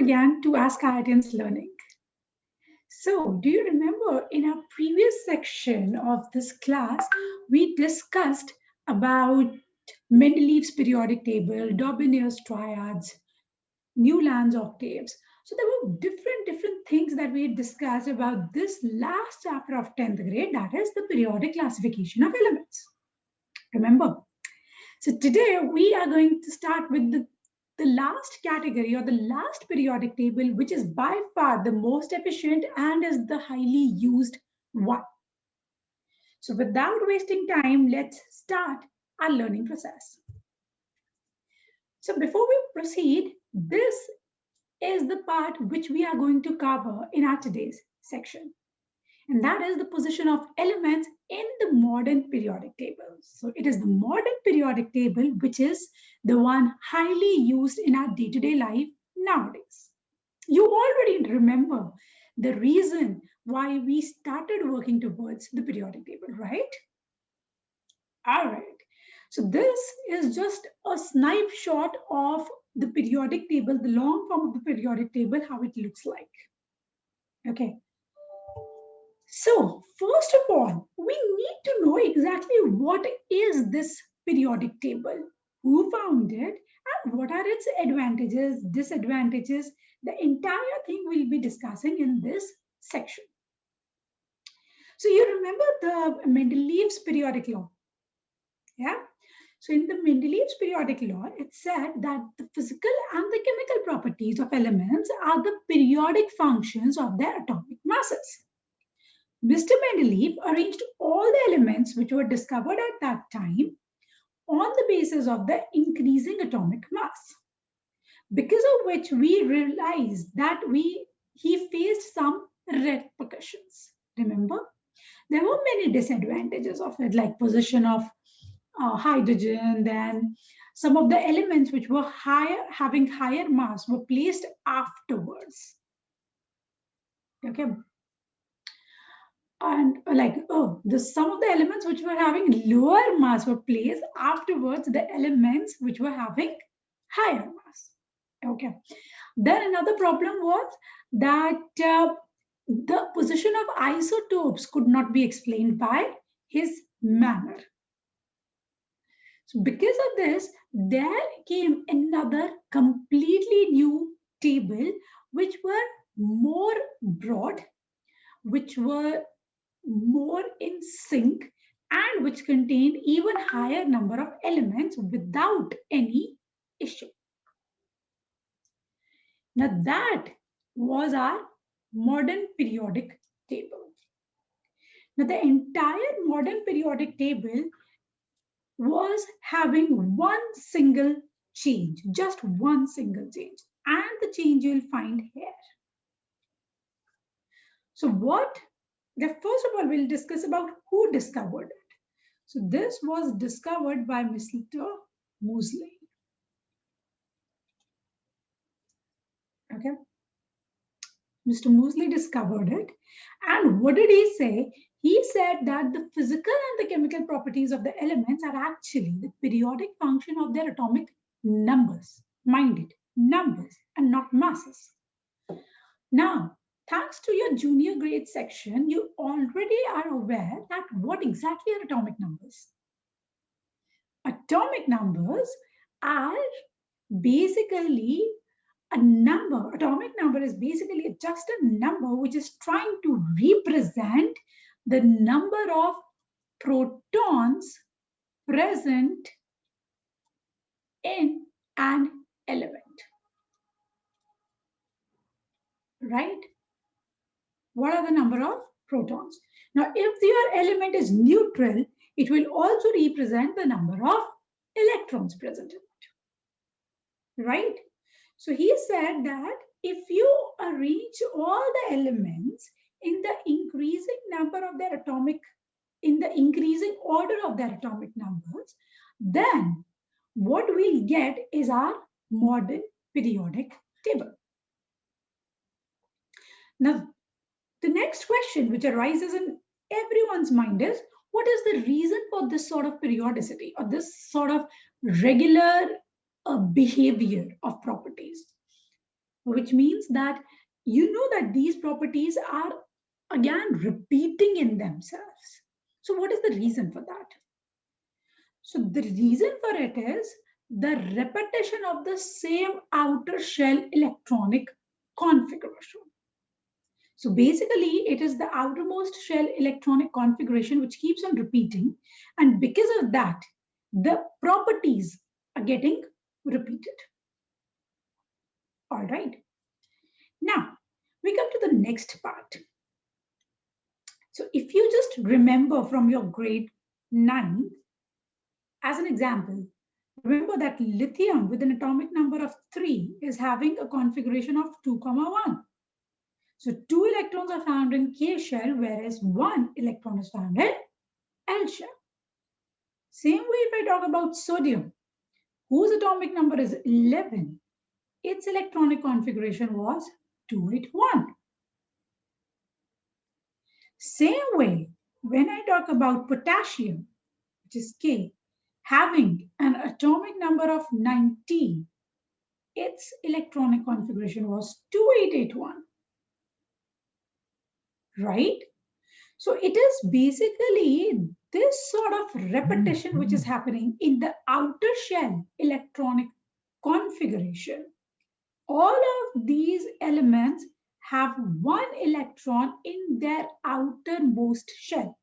again to Ask IITians Learning. So, do you remember in our previous section of this class, we discussed about Mendeleev's periodic table, Daubigneur's triads, Newland's octaves. So there were different things that we discussed about this last chapter of 10th grade, that is the periodic classification of elements. Remember? So today we are going to start with the last category or the last periodic table, which is by far the most efficient and is the highly used one. So without wasting time, let's start our learning process. So before we proceed, this is the part which we are going to cover in our today's section. And that is the position of elements in the modern periodic table. So it is the modern periodic table which is the one highly used in our day-to-day life nowadays. You already remember the reason why we started working towards the periodic table, right? All right. So this is just a snapshot of the periodic table, the long form of the periodic table, how it looks like. Okay. So first of all, we need to know exactly what is this periodic table, who found it, and what are its advantages, disadvantages. The entire thing we'll be discussing in this section. So you remember the Mendeleev's periodic law? Yeah. So in the Mendeleev's periodic law, it said that the physical and the chemical properties of elements are the periodic functions of their atomic masses. Mr. Mendeleev arranged all the elements which were discovered at that time on the basis of the increasing atomic mass. Because of which we realized that he faced some repercussions. Remember? There were many disadvantages of it, like position of hydrogen, then some of the elements which were having higher mass were placed afterwards. Okay. And some of the elements which were having lower mass were placed afterwards the elements which were having higher mass. Okay. Then another problem was that the position of isotopes could not be explained by his manner. So because of this, there came another completely new table which were more broad, which were more in sync, and which contained even higher number of elements without any issue. Now that was our modern periodic table. Now the entire modern periodic table was having one single change, just one single change, and the change you'll find here. So first of all, we'll discuss about who discovered it. So this was discovered by Mr. Moseley. Okay. Mr. Moseley discovered it. And what did he say? He said that the physical and the chemical properties of the elements are actually the periodic function of their atomic numbers. Mind it, numbers and not masses. Now, thanks to your junior grade section, you already are aware that what exactly are atomic numbers. Atomic numbers are basically a number. Atomic number is basically just a number which is trying to represent the number of protons present in an element. Right? What are the number of protons? Now, if your element is neutral, it will also represent the number of electrons present in it. Right? So he said that if you arrange all the elements in the increasing number of their in the increasing order of their atomic numbers, then what we'll get is our modern periodic table. Now, the next question which arises in everyone's mind is, what is the reason for this sort of periodicity or this sort of regular behavior of properties? which means that you know that these properties are again repeating in themselves. So what is the reason for that? So the reason for it is the repetition of the same outer shell electronic configuration. So basically, it is the outermost shell electronic configuration which keeps on repeating. And because of that, the properties are getting repeated. All right. Now, we come to the next part. So if you just remember from your grade 9, as an example, remember that lithium with an atomic number of 3 is having a configuration of 2, 1. So 2 electrons are found in K shell, whereas 1 electron is found in L shell. Same way if I talk about sodium, whose atomic number is 11, its electronic configuration was 281. Same way, when I talk about potassium, which is K, having an atomic number of 19, its electronic configuration was 2881. Right? So it is basically this sort of repetition which is happening in the outer shell electronic configuration. All of these elements have one electron in their outermost shell.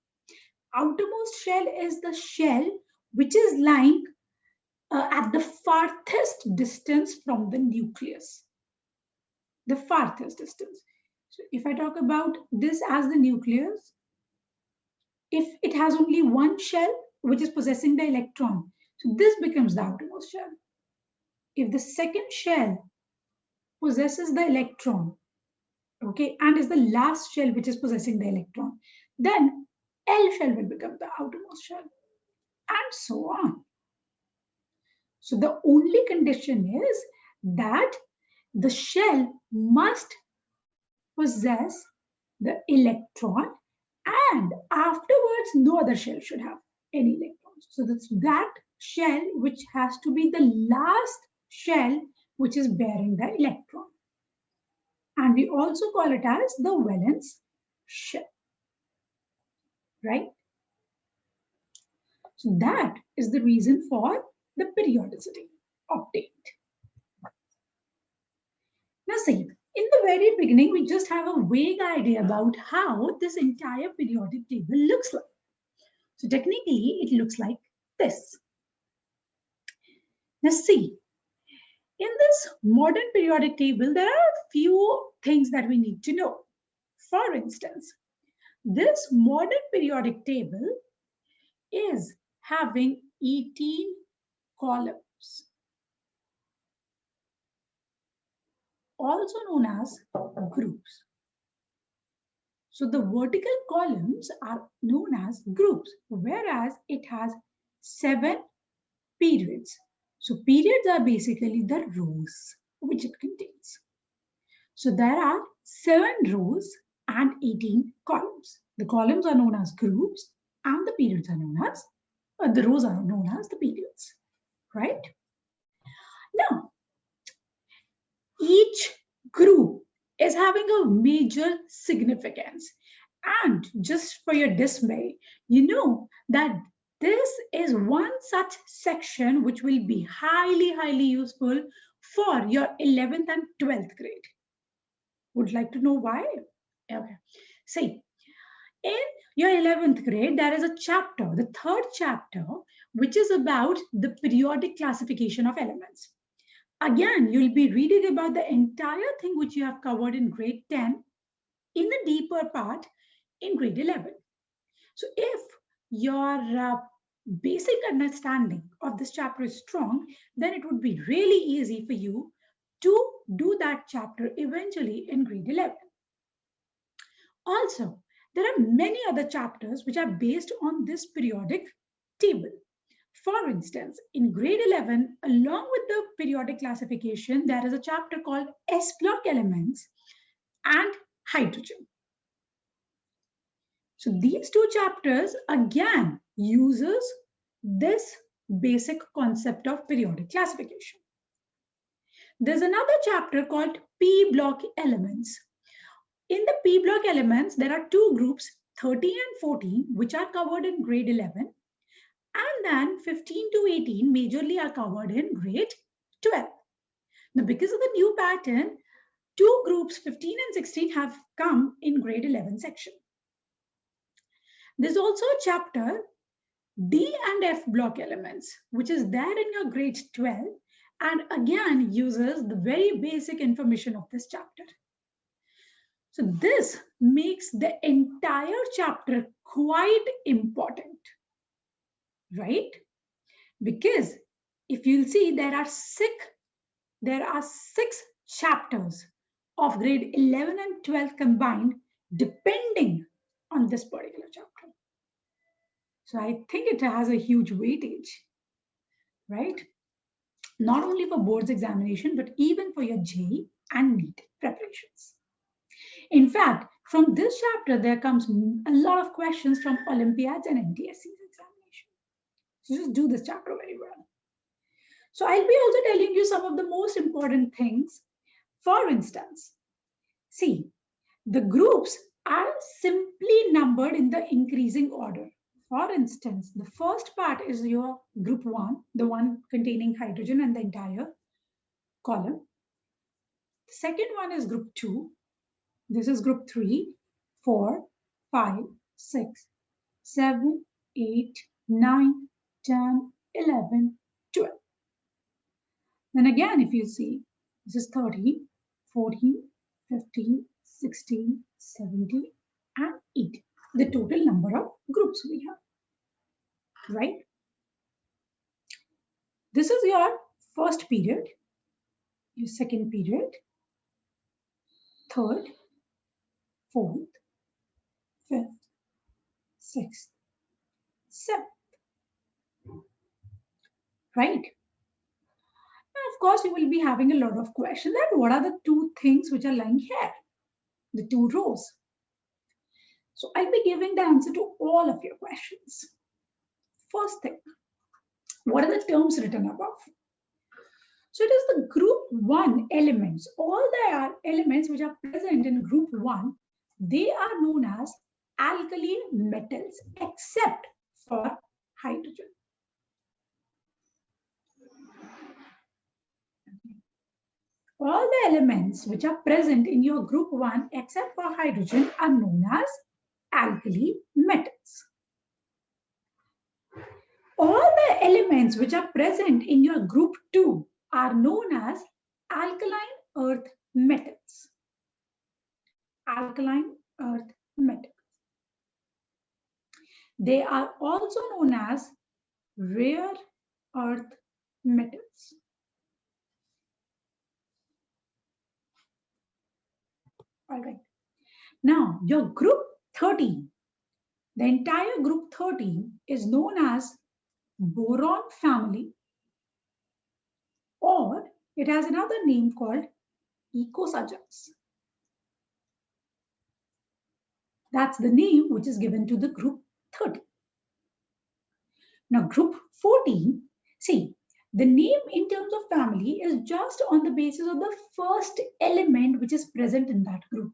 Outermost shell is the shell which is lying at the farthest distance from the nucleus. The farthest distance. So if I talk about this as the nucleus, if it has only one shell which is possessing the electron, so this becomes the outermost shell. If the second shell possesses the electron, okay, and is the last shell which is possessing the electron, then L shell will become the outermost shell, and so on. So the only condition is that the shell must possess the electron, and afterwards no other shell should have any electrons. So that's that shell which has to be the last shell which is bearing the electron. And we also call it as the valence shell. Right? So that is the reason for the periodicity obtained. Now see, in the very beginning, we just have a vague idea about how this entire periodic table looks like. So technically, it looks like this. Now see, in this modern periodic table, there are a few things that we need to know. For instance, this modern periodic table is having 18 columns, also known as groups. So the vertical columns are known as groups, whereas it has 7 periods. So periods are basically the rows which it contains. So there are 7 rows and 18 columns. The columns are known as groups and the periods are known as, the rows are known as the periods, right? Now, each group is having a major significance. And just for your dismay, you know that this is one such section which will be highly useful for your 11th and 12th grade. Would like to know why? Okay. See, in your 11th grade, there is a chapter, the 3rd chapter, which is about the periodic classification of elements. Again, you'll be reading about the entire thing which you have covered in grade 10 in the deeper part in grade 11. So if your basic understanding of this chapter is strong, then it would be really easy for you to do that chapter eventually in grade 11. Also, there are many other chapters which are based on this periodic table. For instance, in grade 11, along with the periodic classification, there is a chapter called S block elements and hydrogen. So these two chapters again uses this basic concept of periodic classification. There's another chapter called P block elements. In the P block elements, there are two groups, 13 and 14, which are covered in grade 11. And then 15 to 18 majorly are covered in grade 12. Now, because of the new pattern, two groups, 15 and 16, have come in grade 11 section. There's also a chapter, D and F block elements, which is there in your grade 12 and again uses the very basic information of this chapter. So this makes the entire chapter quite important, right? Because if you'll see, there are six chapters of grade 11 and 12 combined, depending on this particular chapter. So I think it has a huge weightage, right? Not only for boards examination, but even for your JEE and NEET preparations. In fact, from this chapter, there comes a lot of questions from Olympiads and MTSC's examination. So just do this chapter very well. So I'll be also telling you some of the most important things. For instance, see, the groups are simply numbered in the increasing order. For instance, the first part is your group 1, the one containing hydrogen and the entire column. The second one is group 2. This is group 3, 4, 5, 6, 7, 8, 9, 10, 11, 12. Then again, if you see, this is 13, 14, 15, 16, 17, and 18. The total number of groups we have, right? This is your first period, your second period, third, fourth, fifth, sixth, seventh, right? Of course, you will be having a lot of questions that what are the two things which are lying here, the two rows. So I'll be giving the answer to all of your questions. First thing, what are the terms written above? So it is the group 1 elements. All the elements which are present in group 1, they are known as alkali metals, except for hydrogen. All the elements which are present in your group 1 except for hydrogen are known as alkali metals. All the elements which are present in your group 2 are known as alkaline earth metals. Alkaline earth metals. They are also known as rare earth metals. All right. Now, your group 13, the entire group 13 is known as boron family, or it has another name called ecosahedras. That's the name which is given to the group 13. Now, group 14, see, the name in terms of family is just on the basis of the first element which is present in that group.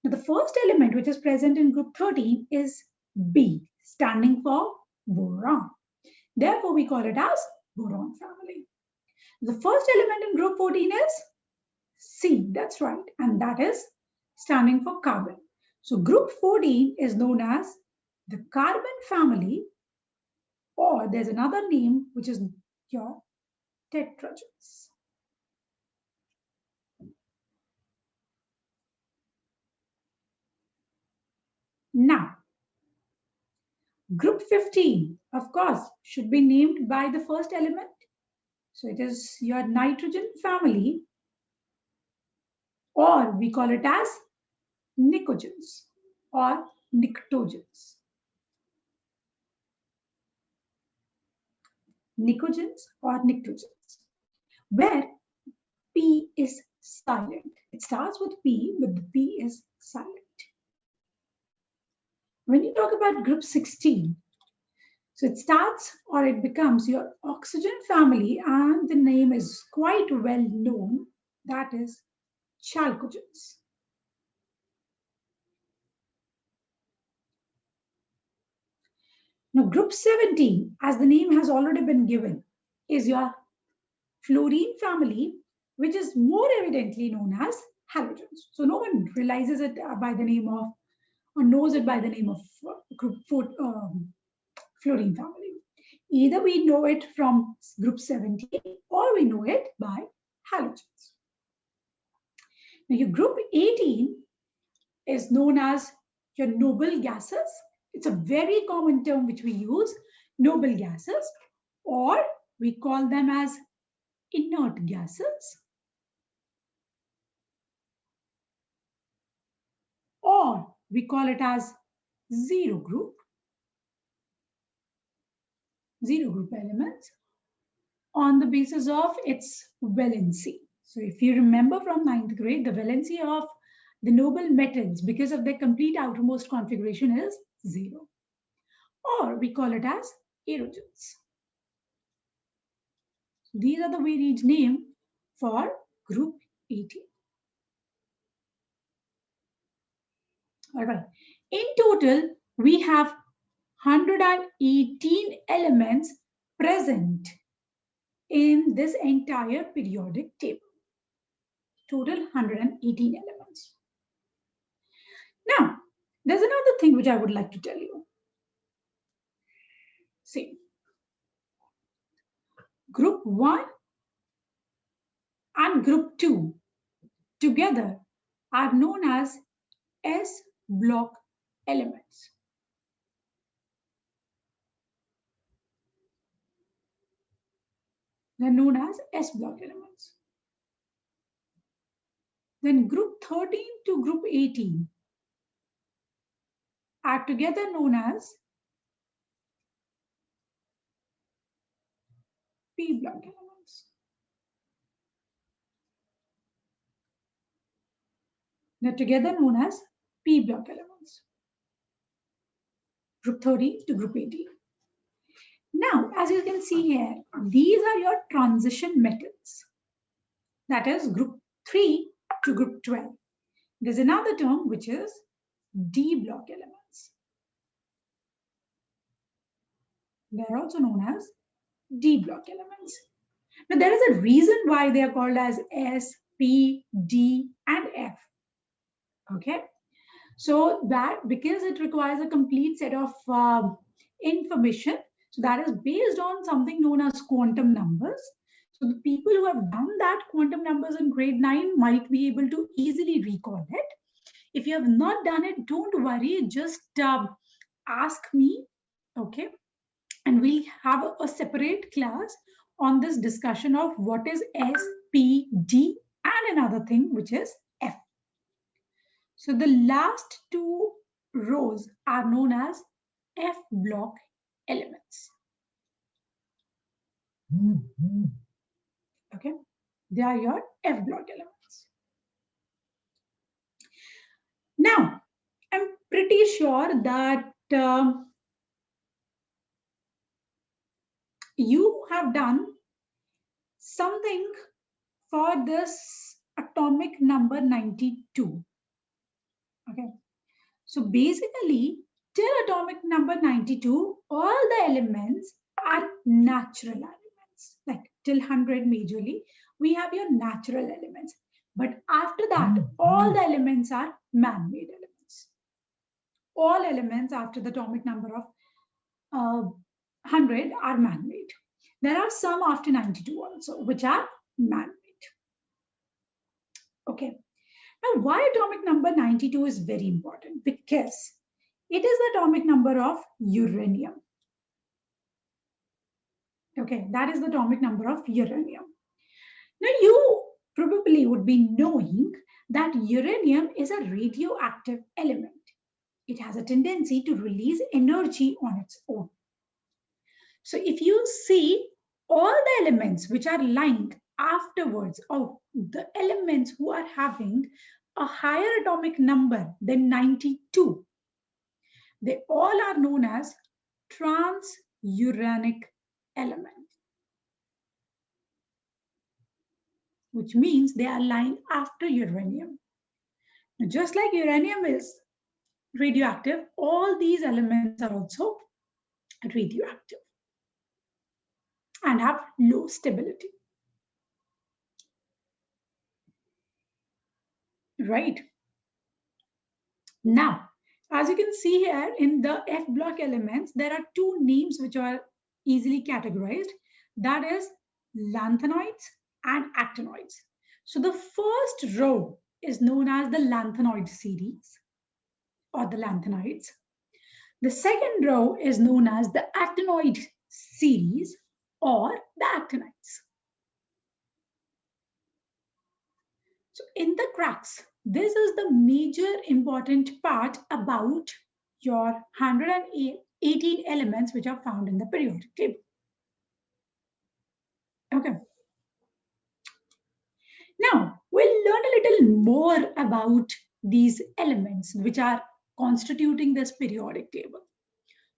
Now, the first element which is present in group 13 is B, standing for boron. Therefore, we call it as boron family. The first element in group 14 is C, that's right, and that is standing for carbon. So, group 14 is known as the carbon family, or there's another name which is your tetragens. Now, group 15, of course, should be named by the first element. So it is your nitrogen family, or we call it as nicogens or nictogens. Nicogens or nictogens, where P is silent. It starts with P, but the P is silent. When you talk about group 16, so it starts or it becomes your oxygen family, and the name is quite well known, that is chalcogens. Now, group 17, as the name has already been given, is your fluorine family, which is more evidently known as halogens. So no one realizes it by the name of, or knows it by the name of group 4, fluorine family. Either we know it from group 17 or we know it by halogens. Now your group 18 is known as your noble gases. It's a very common term which we use, noble gases, or we call them as inert gases, or we call it as zero group elements on the basis of its valency. So if you remember from 9th grade, the valency of the noble metals because of their complete outermost configuration is 0. Or we call it as aerogens. These are the varied name for group 18. All right. In total, we have 118 elements present in this entire periodic table. Total 118 elements. Now, there's another thing which I would like to tell you. See, group 1 and group 2 together are known as S block elements. They're known as S block elements. Then group 13 to group 18 are together known as P block elements. They're together known as P block elements. Group 13 to group 18. Now, as you can see here, these are your transition metals. That is group 3 to group 12. There's another term which is D block elements. They're also known as D block elements. Now, there is a reason why they are called as S, P, D, and F. Okay. So that because it requires a complete set of information. So that is based on something known as quantum numbers. So the people who have done that quantum numbers in grade 9 might be able to easily recall it. If you have not done it, don't worry, just ask me, okay? And we'll have a separate class on this discussion of what is S, P, D, and another thing which is F. So the last two rows are known as F block elements. Okay, they are your F block elements. Now, I'm pretty sure that you have done something for this atomic number 92. Okay, so basically, till atomic number 92, all the elements are natural elements. Like till 100 majorly, we have your natural elements. But after that, all the elements are man-made elements. All elements after the atomic number of 100 are man-made. There are some after 92 also, which are man-made. Okay. Now, why atomic number 92 is very important? Because it is the atomic number of uranium. Okay, that is the atomic number of uranium. Now, you probably would be knowing that uranium is a radioactive element. It has a tendency to release energy on its own. So, if you see all the elements which are lying afterwards, or the elements who are having a higher atomic number than 92, they all are known as transuranic element. which means they are lying after uranium. Now, just like uranium is radioactive, all these elements are also radioactive and have low stability. Right. Now, as you can see here in the F block elements, there are two names which are easily categorized. That is lanthanides and actinoids. So the first row is known as the lanthanoid series or the lanthanides. The second row is known as the actinoid series or the actinides. So in the cracks, this is the major important part about your 118 elements which are found in the periodic table. Okay. Now, we'll learn a little more about these elements which are constituting this periodic table.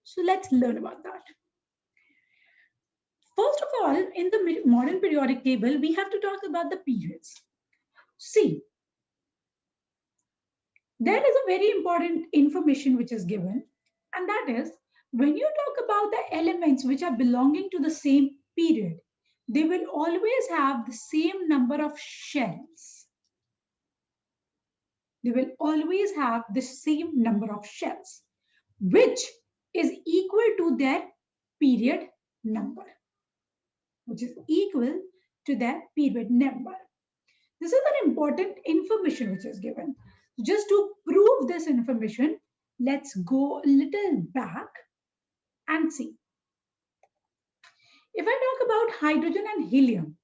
So let's learn about that. First of all, in the modern periodic table, we have to talk about the periods. See, there is a very important information which is given, and that is when you talk about the elements which are belonging to the same period, they will always have the same number of shells. They will always have the same number of shells, which is equal to their period number, which is equal to their period number. This is an important information which is given. Just to prove this information, let's go a little back and see. If I talk about hydrogen and helium,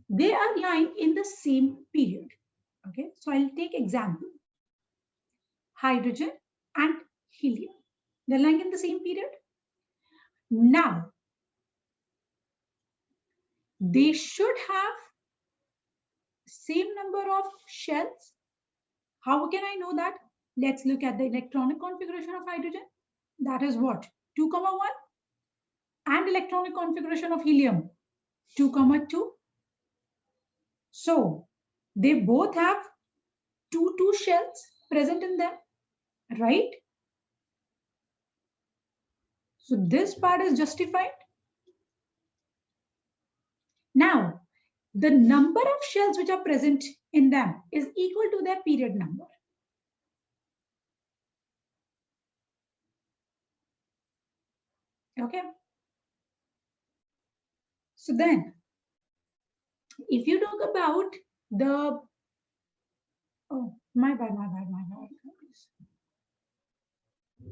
they are lying in the same period. Okay, so I'll take example. Hydrogen and helium. They're lying in the same period. Now, they should have same number of shells. How can I know that? Let's look at the electronic configuration of hydrogen. That is what? 2, 1. And electronic configuration of helium, 2, 2. So they both have 2 shells present in them, right? So this part is justified. Now, the number of shells which are present in them is equal to their period number. Okay. So then, if you talk about the, oh, my bad.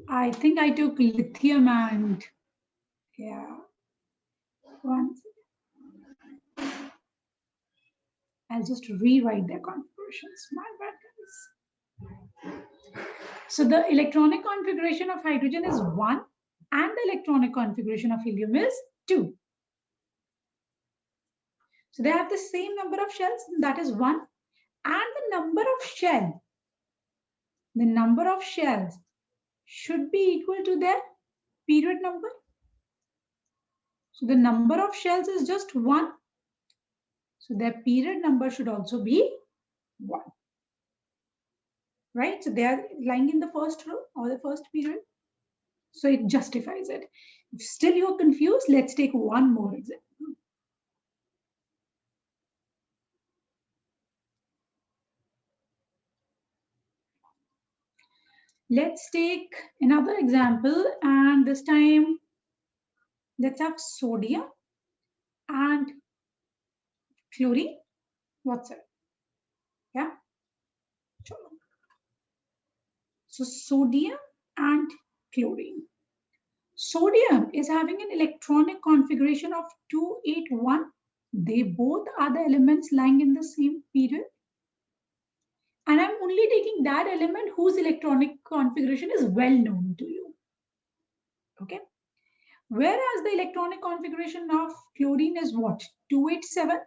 I think I took lithium and, yeah, one second. I'll just rewrite their configurations. My bad, guys. So the electronic configuration of hydrogen is 1 and the electronic configuration of helium is 2. So they have the same number of shells, that is 1, and the number of shells should be equal to their period number. So the number of shells is just 1. So their period number should also be 1. Right? So they are lying in the first row or the first period. So it justifies it. If still you're confused, let's take one more example. Let's take another example, and this time let's have sodium and chlorine. What's it? Yeah. So sodium and chlorine. Sodium is having an electronic configuration of 281. They both are the elements lying in the same period. And I'm only taking that element whose electronic configuration is well known to you. Okay. Whereas the electronic configuration of chlorine is what? 287.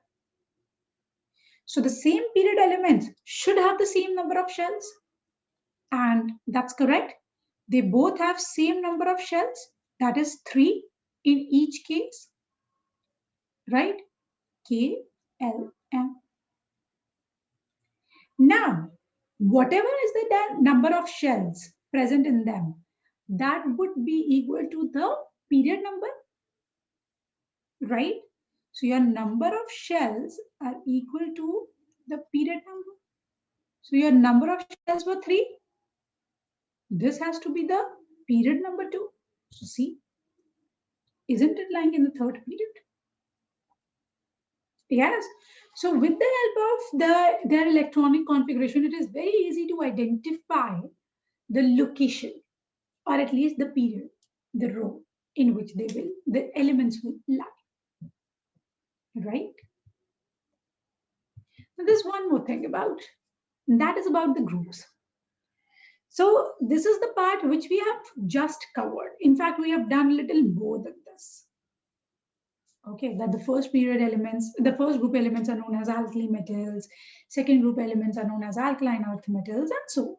So the same period elements should have the same number of shells. And that's correct. They both have same number of shells. That is 3 in each case. Right? K, L, M. Now, whatever is the number of shells present in them, that would be equal to the period number, right? So your number of shells are equal to the period number. So your number of shells were 3. This has to be the period number 2. So see, isn't it lying in the third period? Yes. So with the help of their electronic configuration, it is very easy to identify the location, or at least the period, the row in which the elements will lie, right? So there's one more thing about, and that is about the groups. So this is the part which we have just covered. In fact, we have done a little more than this. Okay, that the first period elements, the first group elements are known as alkali metals, second group elements are known as alkaline earth metals, and so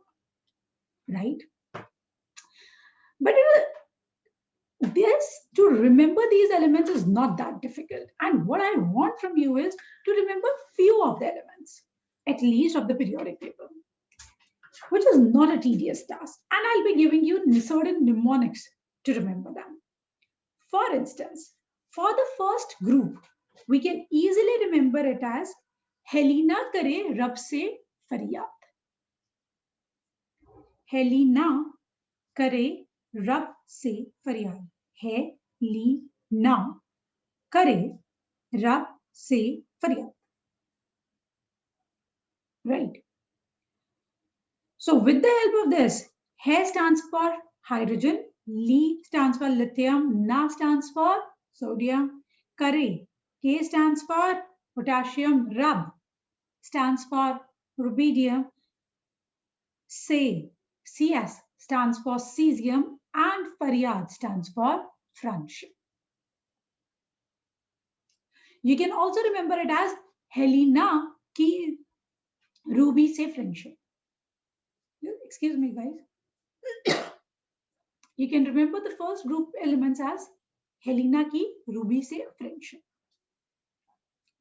on, right? But to remember these elements is not that difficult. And what I want from you is to remember few of the elements, at least of the periodic table, which is not a tedious task. And I'll be giving you certain mnemonics to remember them. For instance, for the first group, we can easily remember it as Helena kare Rab se faryad. Helena kare Rab se faryad. Helena kare Rab se faryad. Right. So with the help of this, He stands for hydrogen, Li stands for lithium, Na stands for sodium, Kare, K stands for potassium, Rab stands for rubidium, Se, CS stands for cesium, and Faryad stands for francium. You can also remember it as Helena ki ruby se francium. Excuse me, guys. You can remember the first group elements as Helena ki ruby se francium.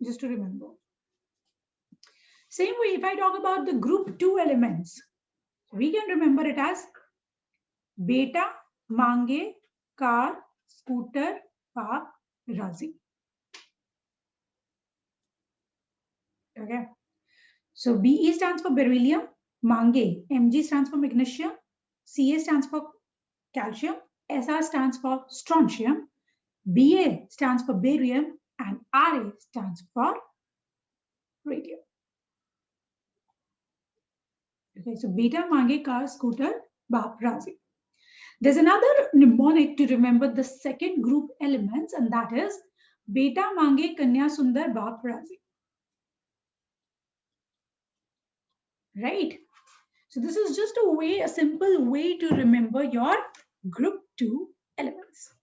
Just to remember. Same way, if I talk about the group 2 elements, we can remember it as beta, mange, car, scooter, park, razi. Okay. So Be stands for beryllium, mange, Mg stands for magnesium, Ca stands for calcium, Sr stands for strontium, Ba stands for barium, and Ra stands for radium. Okay, so beta, mange, car, scooter, bap, razi. There's another mnemonic to remember the second group elements, and that is beta, mange, kanya, sundar, bap, razi. Right? So this is just a simple way to remember your group 2 elements.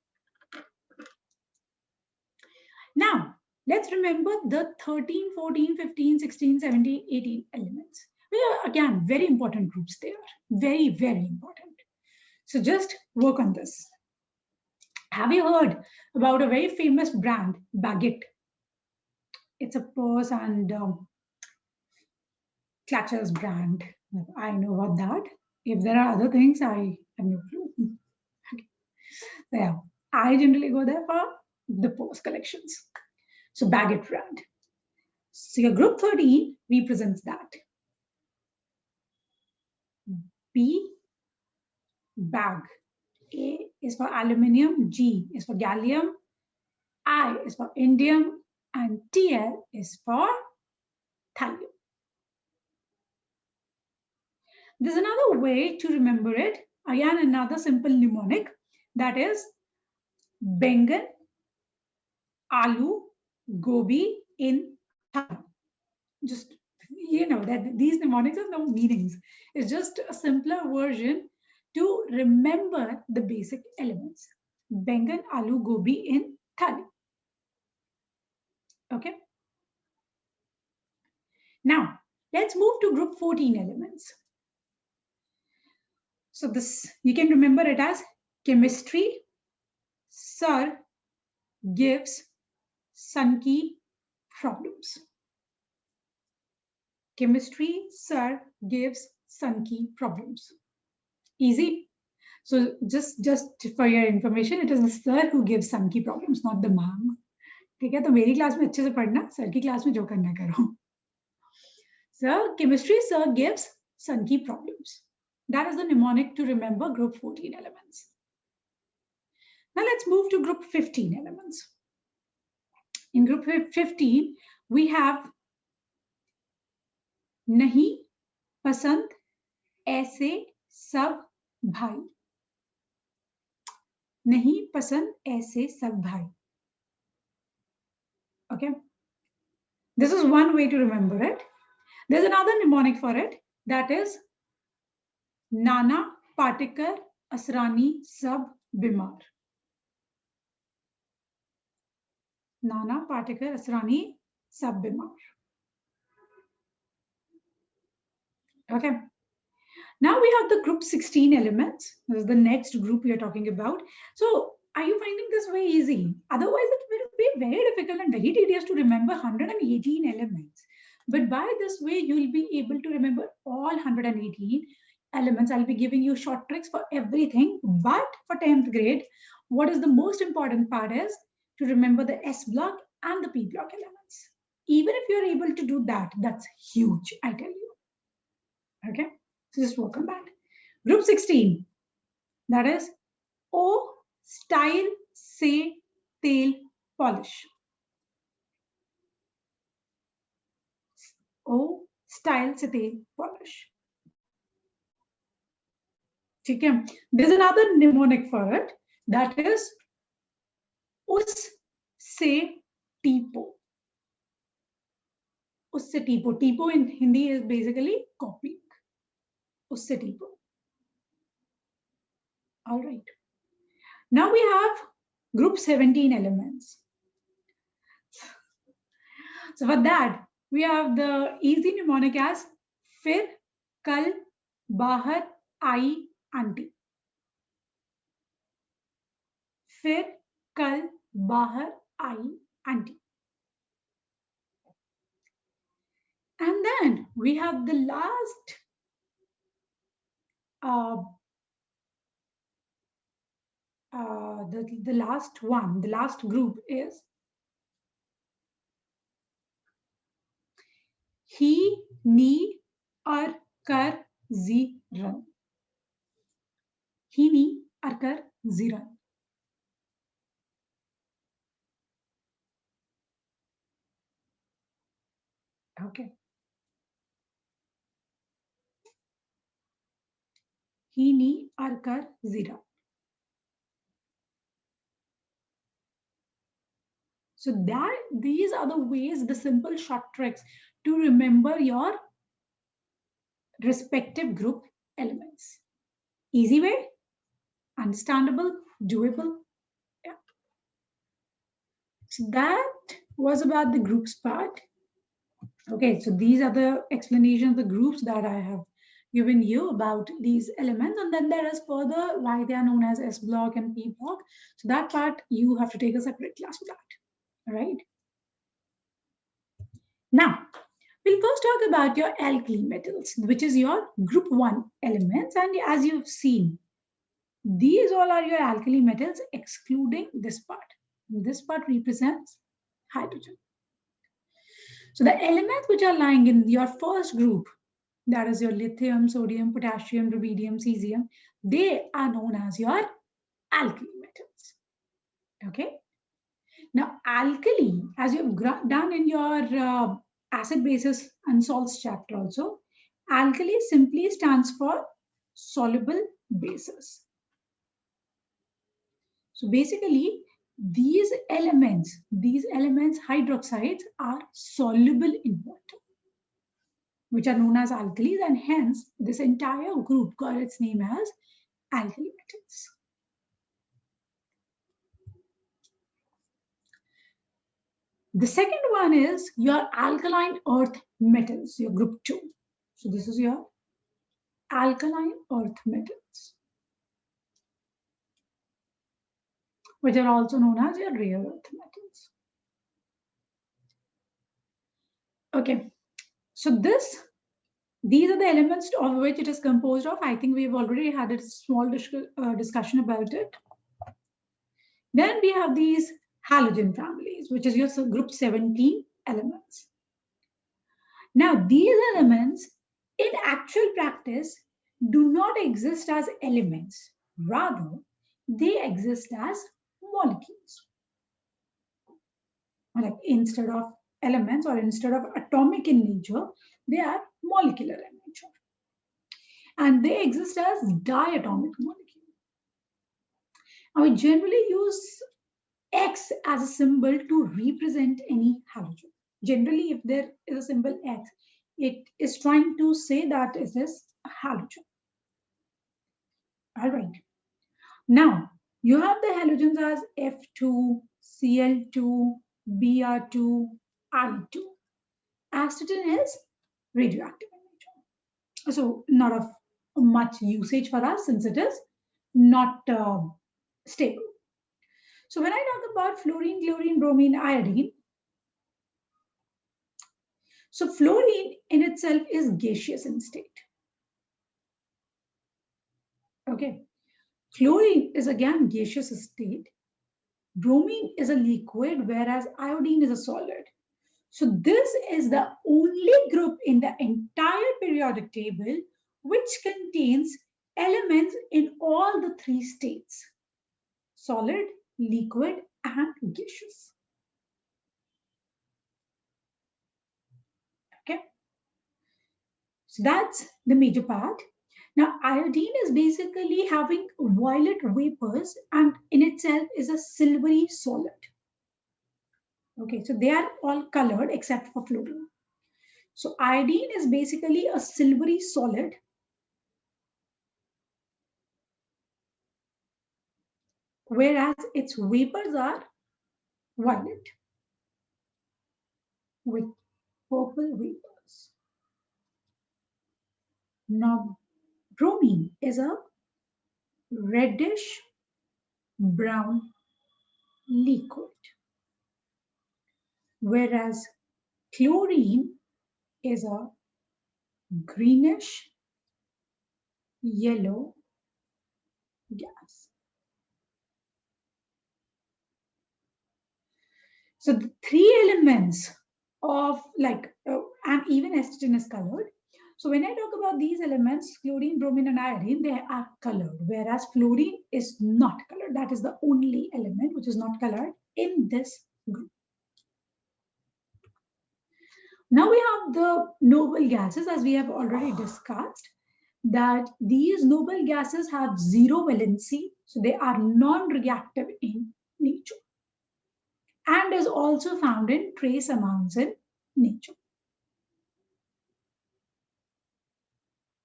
Now, let's remember the 13, 14, 15, 16, 17, 18 elements. They are, again, very important groups. They are very, very important. So just work on this. Have you heard about a very famous brand, Baguette? It's a purse and clutches brand. I know about that. If there are other things, I have no clue. Okay. So yeah, I generally go there for the purse collections. So Baguette brand. So your group 13 represents that. B, bag. A is for aluminium, G is for gallium, I is for indium, and TL is for thallium. There's another way to remember it. Again, another simple mnemonic, that is Bengan, Alu, Gobi in thali. Just, you know, that these mnemonics have no meanings. It's just a simpler version to remember the basic elements. Bengan, Alu, Gobi in thali. Okay. Now, let's move to group 14 elements. So this, you can remember it as chemistry, Sir, gives, Sankey, problems. Chemistry sir gives Sankey problems. Easy. So just for your information, it is the sir who gives Sankey problems, not the ma'am. ठीक है, तो मेरी class में अच्छे से पढ़ना, sir की class में जो करना करो. So chemistry sir gives Sankey problems. That is the mnemonic to remember group 14 elements. Now let's move to group 15 elements. In group 15, we have नहीं, पसंद, ऐसे, सब, भाई. नहीं, पसंद, ऐसे, सब, भाई. Okay. This is one way to remember it. There's another mnemonic for it. That is नाना, पाटेकर, असरानी, सब, बीमार. नाना, पाटेकर, असरानी, सब, बीमार. Okay. Now we have the group 16 elements. This is the next group we are talking about. So are you finding this very easy? Otherwise, it will be very difficult and very tedious to remember 118 elements. But by this way, you will be able to remember all 118 elements. I'll be giving you short tricks for everything. But for 10th grade, what is the most important part is to remember the S block and the P block elements. Even if you're able to do that, that's huge, I tell you. Okay, so just work on that. Group 16, that is O, style, say, tail, polish. O, style, say, tail, polish. Okay, there's another mnemonic for it. That is us, se, tipo. Usse tipo. Tipo in Hindi is basically copying. Usse tipo. All right. Now we have group 17 elements. So for that, we have the easy mnemonic as fir, kal, bahar, ai, auntie. Fir, kal, bahar, ai, auntie. And then we have the last the last one, the last group is he, ni, ar, kar, zi, run. He, ni, ar, kar, zi, run. Okay. He, ni, ar, kar, zi, run. So that these are the ways, the simple short tricks to remember your respective group elements. Easy way, understandable, doable. Yeah. So that was about the groups part. Okay, so these are the explanations, the groups that I have given you about these elements, and then there is further why they are known as S block and P block. So that part you have to take a separate class for that. All right. Now, we'll first talk about your alkali metals, which is your group 1 elements. And as you've seen, these all are your alkali metals, excluding this part. This part represents hydrogen. So the elements which are lying in your first group, that is your lithium, sodium, potassium, rubidium, cesium, they are known as your alkali metals. Okay. Now, alkali, as you've done in your acid bases and salts chapter also, alkali simply stands for soluble bases. So basically, these elements, hydroxides, are soluble in water, which are known as alkalis, and hence this entire group got its name as alkali metals. The second one is your alkaline earth metals, your group 2. So this is your alkaline earth metals, which are also known as your rare earth metals. Okay, so this These are the elements of which it is composed of. I think we've already had a small discussion about it. Then we have these halogen families, which is your group 17 elements. Now, these elements in actual practice do not exist as elements. Rather, they exist as molecules. Like instead of elements or instead of atomic in nature, they are molecular in nature. And they exist as diatomic molecules. Now, we generally use X as a symbol to represent any halogen. Generally, if there is a symbol X, it is trying to say that it is a halogen. All right. Now, you have the halogens as F2, Cl2, Br2, I2. Astatine is radioactive in nature. So, not of much usage for us since it is not stable. So, when I talk about fluorine, chlorine, bromine, iodine, so fluorine in itself is gaseous in state. Okay. Chlorine is again gaseous state. Bromine is a liquid, whereas iodine is a solid. So this is the only group in the entire periodic table which contains elements in all the three states: solid, liquid, and gaseous. Okay. So that's the major part. Now, iodine is basically having violet vapors and in itself is a silvery solid. Okay, so they are all colored except for fluorine. So iodine is basically a silvery solid, whereas its vapors are violet with purple vapors. Now, bromine is a reddish brown liquid, whereas chlorine is a greenish yellow gas. So the three elements of and even estrogen is colored. So when I talk about these elements, chlorine, bromine, and iodine, they are colored, whereas fluorine is not colored. That is the only element which is not colored in this group. Now we have the noble gases, as we have already discussed, that these noble gases have zero valency, so they are non-reactive in nature, and is also found in trace amounts in nature.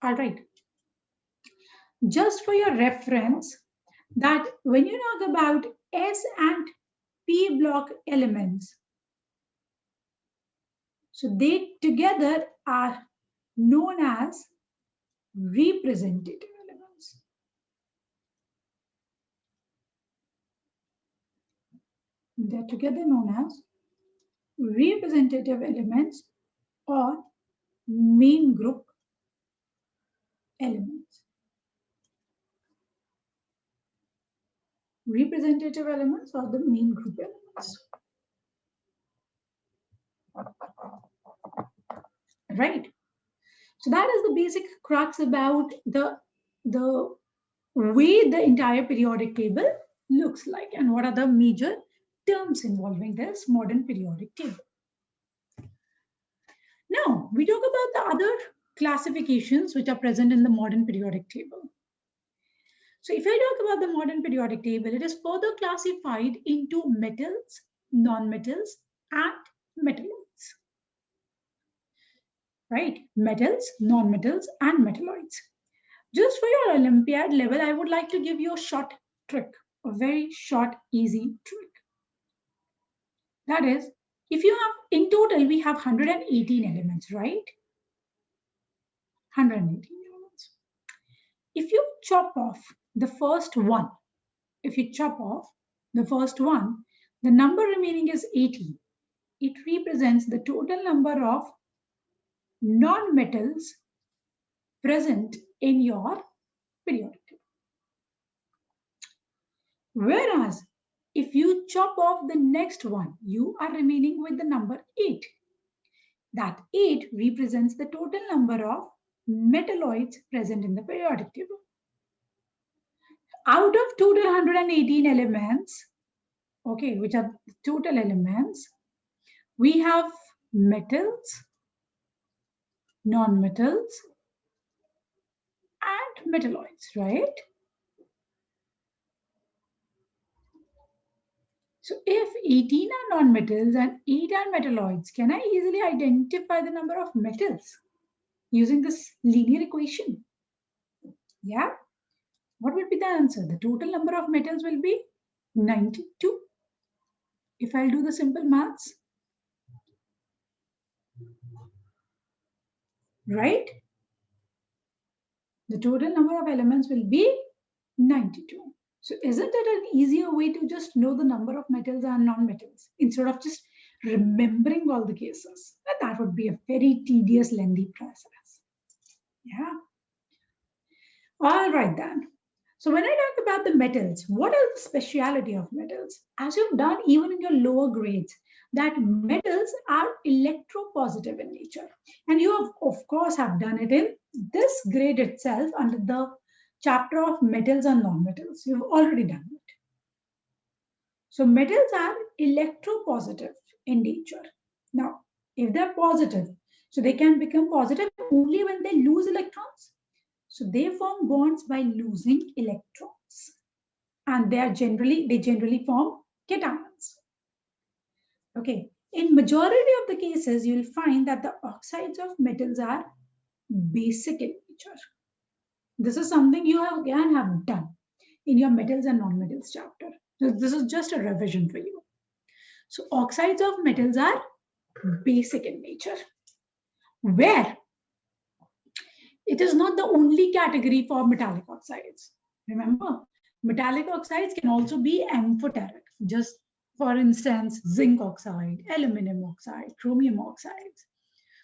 All right. Just for your reference, that when you talk about S and P block elements, so they together are known as representative elements. They're together known as representative elements or main group elements. Representative elements or the main group elements. Right. So that is the basic crux about the way the entire periodic table looks like and what are the major terms involving this modern periodic table. Now, we talk about the other classifications which are present in the modern periodic table. So if I talk about the modern periodic table, it is further classified into metals, non-metals, and metalloids. Right? Metals, non-metals, and metalloids. Just for your Olympiad level, I would like to give you a short trick, a very short, easy trick. That is, if you have, in total, we have 118 elements, right? 118 elements. If you chop off the first one, the number remaining is 80. It represents the total number of non-metals present in your periodic table. Whereas if you chop off the next one, you are remaining with the number 8. That 8 represents the total number of metalloids present in the periodic table. Out of total 118 elements, okay, which are total elements, we have metals, non-metals, and metalloids, right? So if 18 are non-metals and 8 are metalloids, can I easily identify the number of metals using this linear equation? Yeah. What will be the answer? The total number of metals will be 92. If I'll do the simple maths, right? The total number of elements will be 92. So isn't it an easier way to just know the number of metals and non-metals instead of just remembering all the cases? That would be a very tedious, lengthy process. Yeah. All right then. So when I talk about the metals, what is the speciality of metals? As you've done even in your lower grades, that metals are electropositive in nature. And you have, of course, have done it in this grade itself under the chapter of metals and non-metals. You've already done it. So metals are electropositive in nature. Now, if they're positive, so they can become positive only when they lose electrons. So they form bonds by losing electrons. And they generally form cations. Okay. In majority of the cases, you'll find that the oxides of metals are basic in nature. This is something you again have done in your metals and non-metals chapter. So this is just a revision for you. So oxides of metals are basic in nature, where it is not the only category for metallic oxides. Remember, metallic oxides can also be amphoteric. Just for instance, zinc oxide, aluminum oxide, chromium oxides.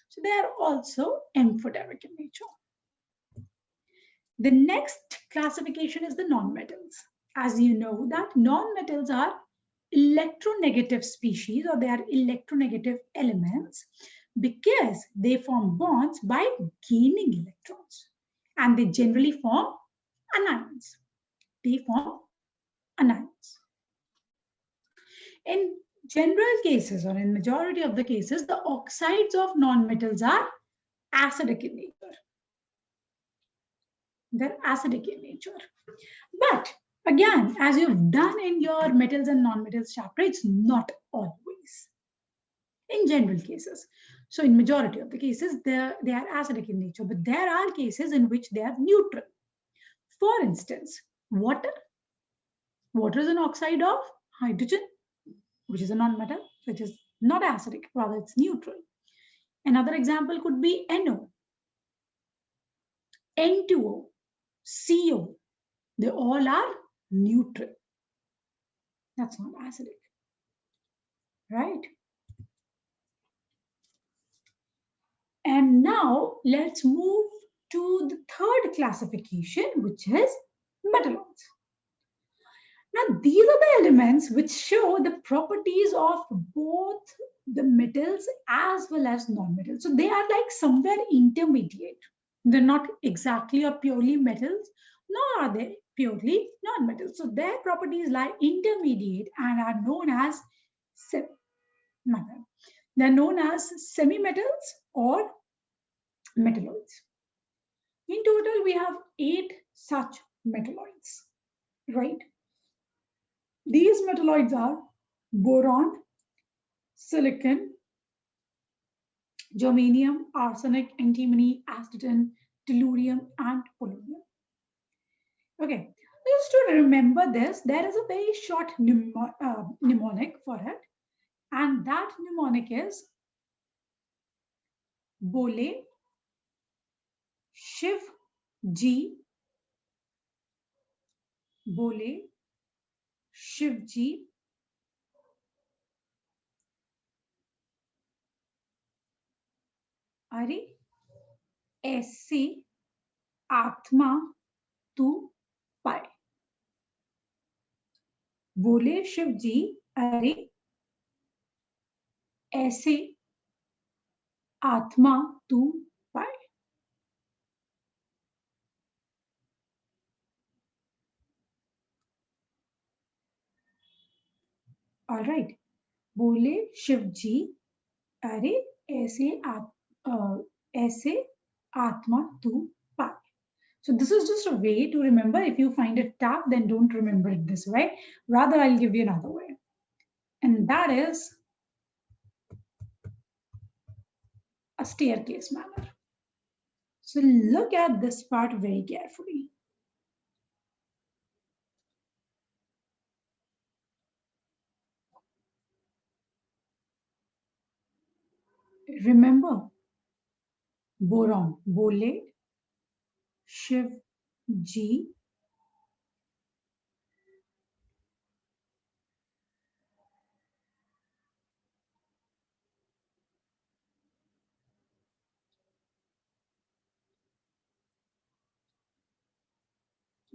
So they are also amphoteric in nature. The next classification is the nonmetals. As you know that nonmetals are electronegative species, or they are electronegative elements, because they form bonds by gaining electrons, and they generally form anions. They form anions. In general cases, or in majority of the cases, the oxides of nonmetals are acidic in nature. They're acidic in nature. But again, as you've done in your metals and nonmetals chapter, it's not always. In general cases. So in majority of the cases, they are acidic in nature, but there are cases in which they are neutral. For instance, water. Water is an oxide of hydrogen, which is a nonmetal, which is not acidic, rather it's neutral. Another example could be NO, N2O, CO. They all are neutral. That's not acidic, right? And now let's move to the third classification, which is metalloids. Now, these are the elements which show the properties of both the metals as well as non-metals. So they are like somewhere intermediate. They're not exactly or purely metals, nor are they purely non-metals. So their properties lie intermediate and are known as they're known as semi-metals or metalloids. In total, we have 8 such metalloids, right? These metalloids are boron, silicon, germanium, arsenic, antimony, acetylene, tellurium, and polonium. Okay, just to remember this, there is a very short mnemonic for it, and that mnemonic is Bole, Shiv, G, Bole, Shiv, G, Ari, SC, आत्मा तू पाए। बोले शिव जी, अरे ऐसे आत्मा तू पाए। Alright, बोले शिव जी, अरे ऐसे ऐसे आत्मा तू पाए. So this is just a way to remember. If you find it tough, then don't remember it this way. Rather, I'll give you another way. And that is a staircase manner. So look at this part very carefully. Remember, boron, bole, shiv, ji.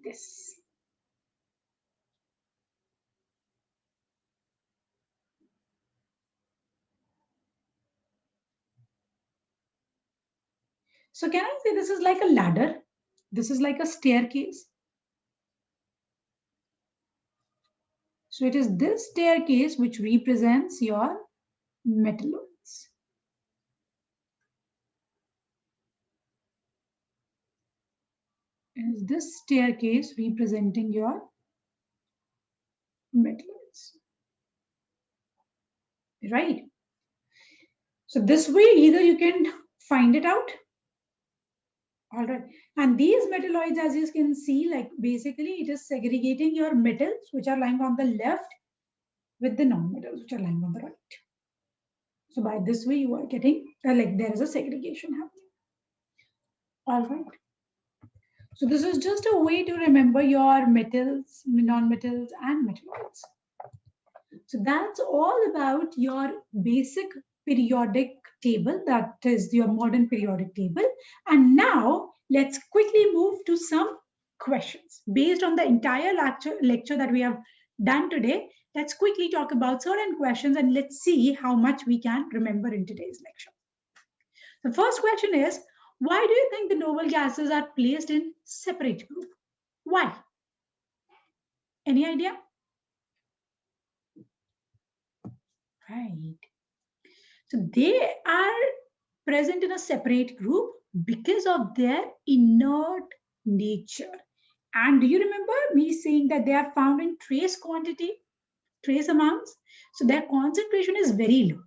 This. So can I say this is like a ladder? This is like a staircase. So it is this staircase which represents your metalloids. Is this staircase representing your metalloids? Right? So this way, either you can find it out. All right. And these metalloids, as you can see, like basically it is segregating your metals, which are lying on the left, with the non-metals, which are lying on the right. So by this way, you are getting, like there is a segregation happening. All right. So this is just a way to remember your metals, non-metals, and metalloids. So that's all about your basic periodic table, that is your modern periodic table. And now let's quickly move to some questions. Based on the entire lecture that we have done today, let's quickly talk about certain questions and let's see how much we can remember in today's lecture. The first question is, why do you think the noble gases are placed in separate group? Why? Any idea? Right. So they are present in a separate group because of their inert nature. And do you remember me saying that they are found in trace quantity, trace amounts? So their concentration is very low.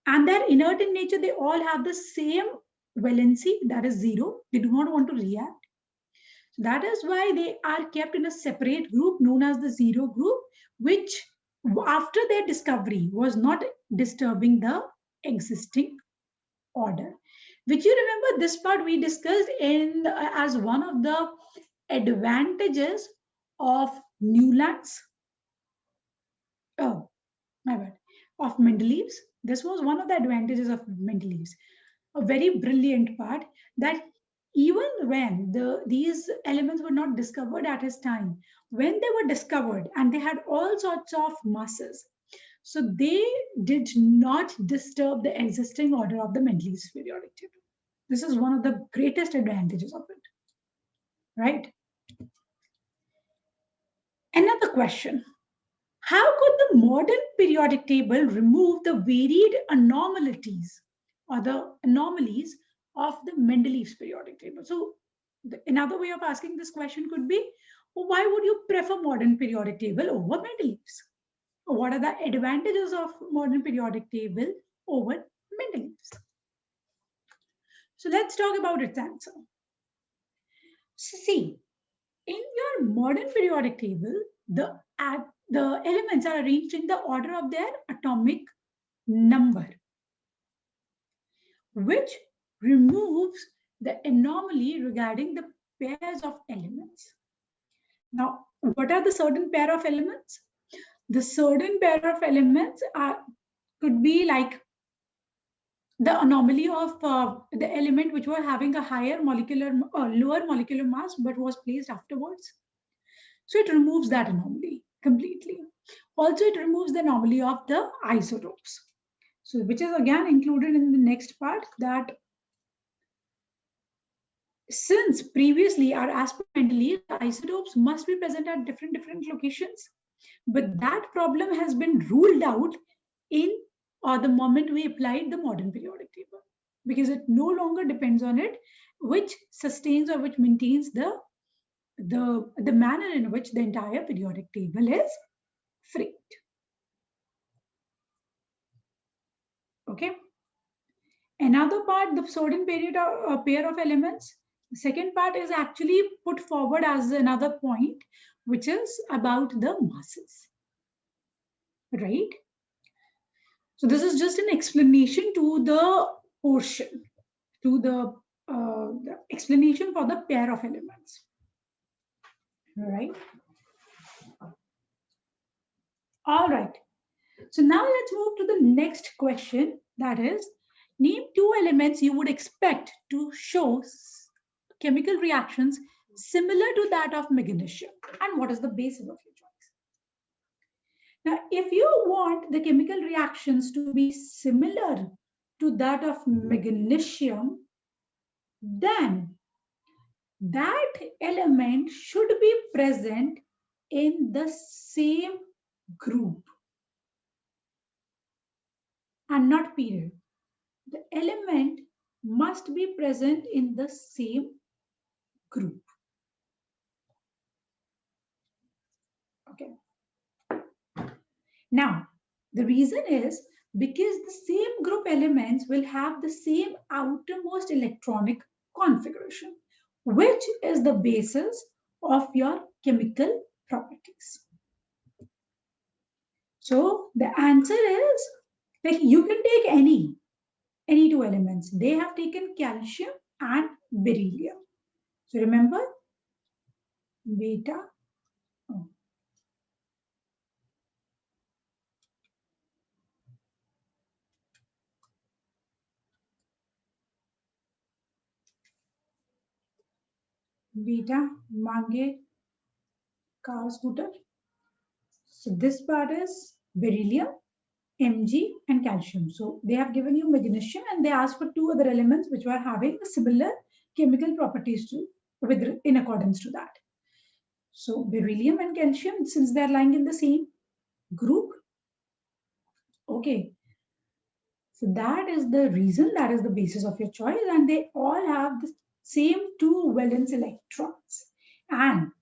And they're inert in nature, they all have the same valency, that is zero. They do not want to react. That is why they are kept in a separate group known as the zero group, which after their discovery was not disturbing the existing order. Which you remember this part we discussed in as one of the advantages of Newland's, oh my bad, of Mendeleev's. This was one of the advantages of Mendeleev's. A very brilliant part, that even when these elements were not discovered at his time, when they were discovered and they had all sorts of masses, so they did not disturb the existing order of the Mendeleev's periodic table. This is one of the greatest advantages of it, right? Another question. How could the modern periodic table remove the varied anomalies or the anomalies of the Mendeleev's periodic table? So another way of asking this question could be, why would you prefer modern periodic table over Mendeleev's? What are the advantages of modern periodic table over Mendeleev's? So let's talk about its answer. So see, in your modern periodic table, the elements are arranged in the order of their atomic number, which removes the anomaly regarding the pairs of elements. Now, what are the certain pair of elements? The certain pair of elements could be like the anomaly of the element which were having a higher molecular or lower molecular mass but was placed afterwards. So it removes that anomaly completely. Also, it removes the anomaly of the isotopes. So which is again included in the next part, that since previously our as per Mendeleev, the isotopes must be present at different locations, but that problem has been ruled out in or the moment we applied the modern periodic table, because it no longer depends on it, which sustains or which maintains the manner in which the entire periodic table is framed. Okay. Another part, the sodium period a pair of elements. The second part is actually put forward as another point, which is about the masses, right? So this is just an explanation to the portion, to the explanation for the pair of elements, right? All right. So now let's move to the next question. That is, name two elements you would expect to show chemical reactions similar to that of magnesium, and what is the basis of your choice. Now, if you want the chemical reactions to be similar to that of magnesium, then that element should be present in the same group and not period. The element must be present in the same group. Okay. Now, the reason is because the same group elements will have the same outermost electronic configuration, which is the basis of your chemical properties. So the answer is, like, you can take any two elements. They have taken calcium and beryllium. So remember, beta. Oh, beta mange car scooter. So this part is beryllium, Mg, and calcium. So they have given you magnesium and they asked for two other elements which were having similar chemical properties to with in accordance to that. So beryllium and calcium, since they are lying in the same group, okay. So that is the reason, that is the basis of your choice, and they all have the same two valence electrons. And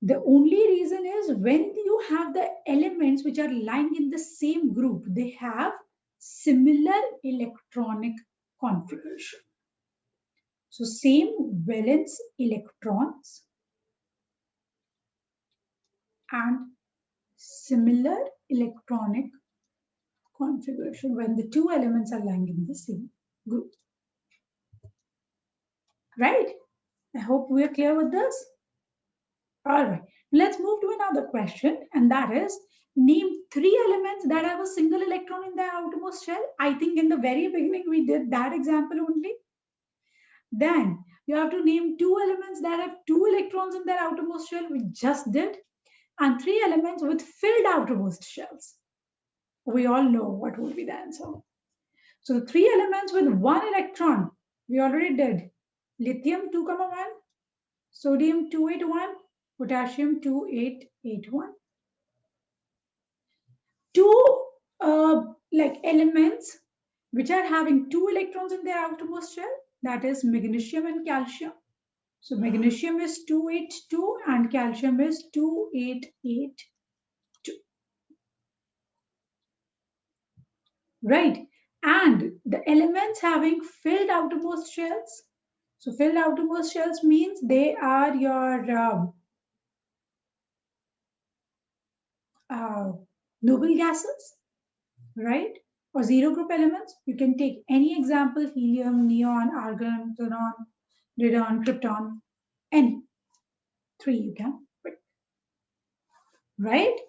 the only reason is when you have the elements which are lying in the same group, they have similar electronic configuration. So same valence electrons and similar electronic configuration when the two elements are lying in the same group. Right? I hope we are clear with this. All right, let's move to another question, and that is, name three elements that have a single electron in their outermost shell. I think in the very beginning we did that example only. Then you have to name two elements that have two electrons in their outermost shell. We just did. And three elements with filled outermost shells. We all know what would be the answer. So the three elements with one electron, we already did. Lithium 2,1, sodium 281, potassium 2881. Two like elements which are having two electrons in their outermost shell, that is magnesium and calcium. So magnesium is 282 and calcium is 2882. Right? And the elements having filled outermost shells. So filled outermost shells means they are your noble gases, right? Or zero group elements. You can take any example: helium, neon, argon, xenon, radon, krypton, any three you can pick. Right?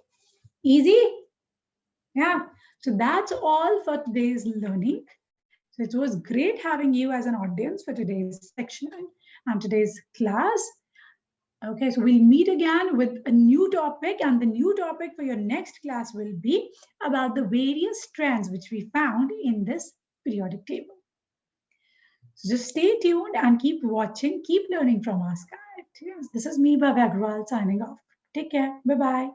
Easy? Yeah. So that's all for today's learning. So it was great having you as an audience for today's section and today's class. Okay, so we'll meet again with a new topic, and the new topic for your next class will be about the various strands which we found in this periodic table. So just stay tuned and keep watching, keep learning from us, guys. Yes, this is me, Bhavya, signing off. Take care. Bye-bye.